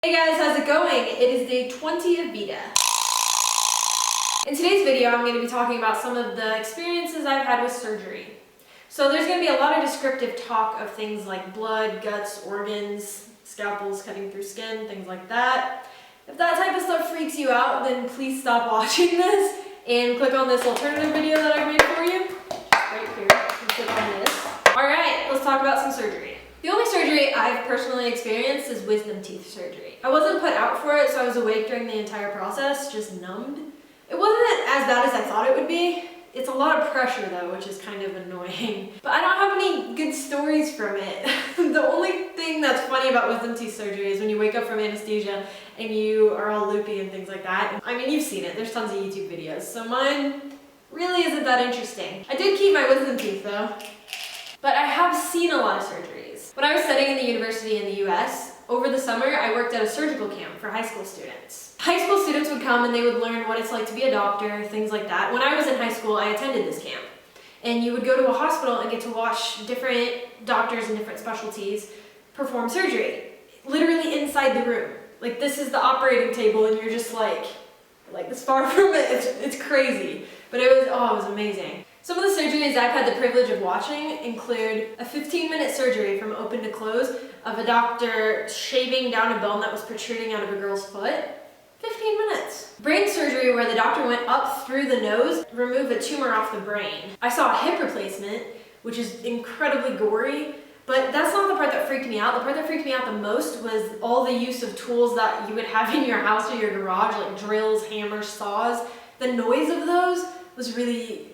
Hey guys, how's it going? It is day 20 of VEDA. In today's video, I'm going to be talking about some of the experiences I've had with surgery. So there's going to be a lot of descriptive talk of things like blood, guts, organs, scalpels cutting through skin, things like that. If that type of stuff freaks you out, then please stop watching this and click on this alternative video that I made for you. Just right here. And click on this. Alright, let's talk about some surgery. The only surgery I've personally experienced is wisdom teeth surgery. I wasn't put out for it, so I was awake during the entire process, just numbed. It wasn't as bad as I thought it would be. It's a lot of pressure though, which is kind of annoying. But I don't have any good stories from it. The only thing that's funny about wisdom teeth surgery is when you wake up from anesthesia and you are all loopy and things like that. I mean, you've seen it. There's tons of YouTube videos, so mine really isn't that interesting. I did keep my wisdom teeth though, but I have seen a lot of surgeries. When I was studying in the university in the US, over the summer I worked at a surgical camp for high school students. High school students would come and they would learn what it's like to be a doctor, things like that. When I was in high school, I attended this camp. And you would go to a hospital and get to watch different doctors and different specialties perform surgery. Literally inside the room. Like, this is the operating table and you're just like this far from it. It's crazy. But it was amazing. Some of the surgeries I've had the privilege of watching include a 15-minute surgery from open to close of a doctor shaving down a bone that was protruding out of a girl's foot. 15 minutes. Brain surgery where the doctor went up through the nose to remove a tumor off the brain. I saw a hip replacement, which is incredibly gory, but that's not the part that freaked me out. The part that freaked me out the most was all the use of tools that you would have in your house or your garage, like drills, hammers, saws. The noise of those was really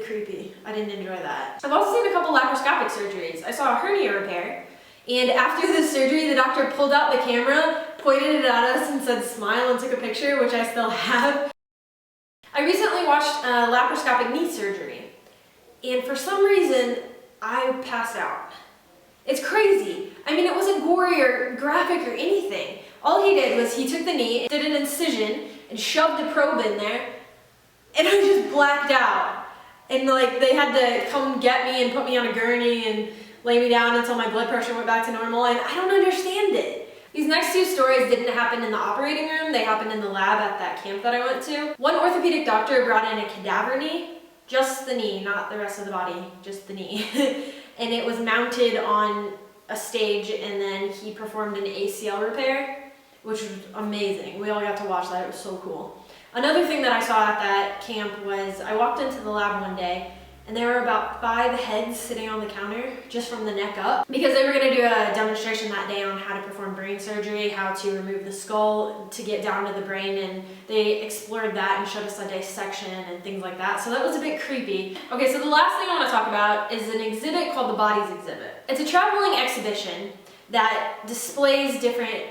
creepy. I didn't enjoy that. I've also seen a couple laparoscopic surgeries. I saw a hernia repair, and after the surgery, the doctor pulled out the camera, pointed it at us, and said smile and took a picture, which I still have. I recently watched a laparoscopic knee surgery, and for some reason, I passed out. It's crazy. I mean, it wasn't gory or graphic or anything. All he did was he took the knee, did an incision, and shoved a probe in there, and I just blacked out. And like, they had to come get me and put me on a gurney and lay me down until my blood pressure went back to normal, and I don't understand it. These next two stories didn't happen in the operating room, they happened in the lab at that camp that I went to. One orthopedic doctor brought in a cadaver knee, just the knee, not the rest of the body, just the knee. And it was mounted on a stage, and then he performed an ACL repair, which was amazing. We all got to watch that, it was so cool. Another thing that I saw at that camp was I walked into the lab one day and there were about 5 heads sitting on the counter just from the neck up, because they were going to do a demonstration that day on how to perform brain surgery, how to remove the skull to get down to the brain, and they explored that and showed us a dissection and things like that. So that was a bit creepy. Okay, so the last thing I want to talk about is an exhibit called the Bodies Exhibit. It's a traveling exhibition that displays different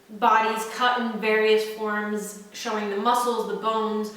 bodies cut in various forms, showing the muscles, the bones,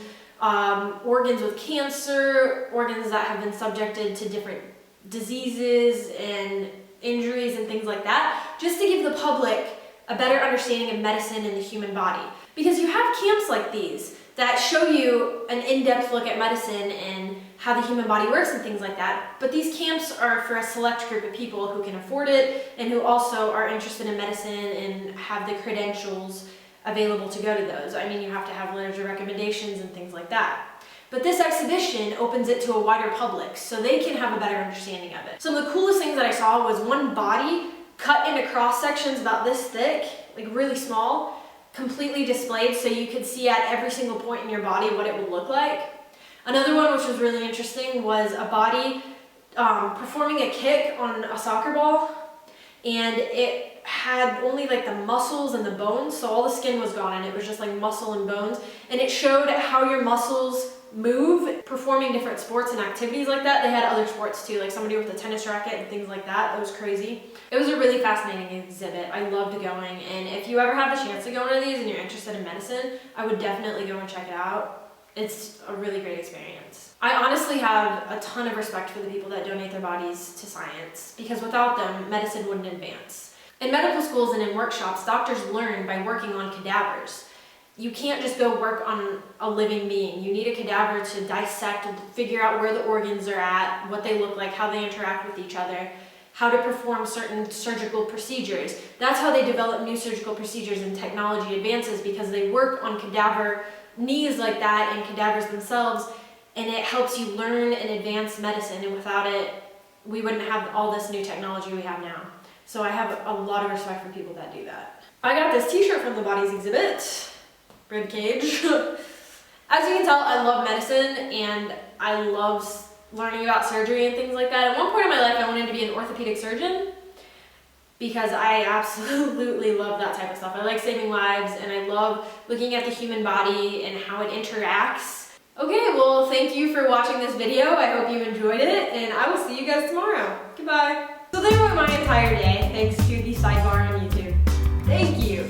organs with cancer, organs that have been subjected to different diseases and injuries and things like that, just to give the public a better understanding of medicine and the human body. Because you have camps like these that show you an in-depth look at medicine and how the human body works and things like that, but these camps are for a select group of people who can afford it and who also are interested in medicine and have the credentials available to go to those. I mean, you have to have letters of recommendations and things like that. But this exhibition opens it to a wider public so they can have a better understanding of it. Some of the coolest things that I saw was one body cut into cross sections about this thick, like really small, completely displayed so you could see at every single point in your body what it would look like. Another one which was really interesting was a body performing a kick on a soccer ball, and it had only like the muscles and the bones, so all the skin was gone and it was just like muscle and bones, and it showed how your muscles move performing different sports and activities like that. They had other sports too, like somebody with a tennis racket and things like that. That was crazy. It was a really fascinating exhibit. I loved going, and if you ever have the chance to go to one of these and you're interested in medicine, I would definitely go and check it out. It's a really great experience. I honestly have a ton of respect for the people that donate their bodies to science, because without them, medicine wouldn't advance. In medical schools and in workshops, doctors learn by working on cadavers. You can't just go work on a living being. You need a cadaver to dissect, figure out where the organs are at, what they look like, how they interact with each other. how to perform certain surgical procedures. That's how they develop new surgical procedures and technology advances, because they work on cadaver knees like that and cadavers themselves, and it helps you learn and advance medicine, and without it, we wouldn't have all this new technology we have now. So I have a lot of respect for people that do that. I got this t-shirt from the Bodies exhibit, ribcage. As you can tell, I love medicine and I love learning about surgery and things like that. At one point in my life, I wanted to be an orthopedic surgeon because I absolutely love that type of stuff. I like saving lives and I love looking at the human body and how it interacts. Okay, well, thank you for watching this video. I hope you enjoyed it, and I will see you guys tomorrow. Goodbye. So there went my entire day, thanks to the sidebar on YouTube. Thank you.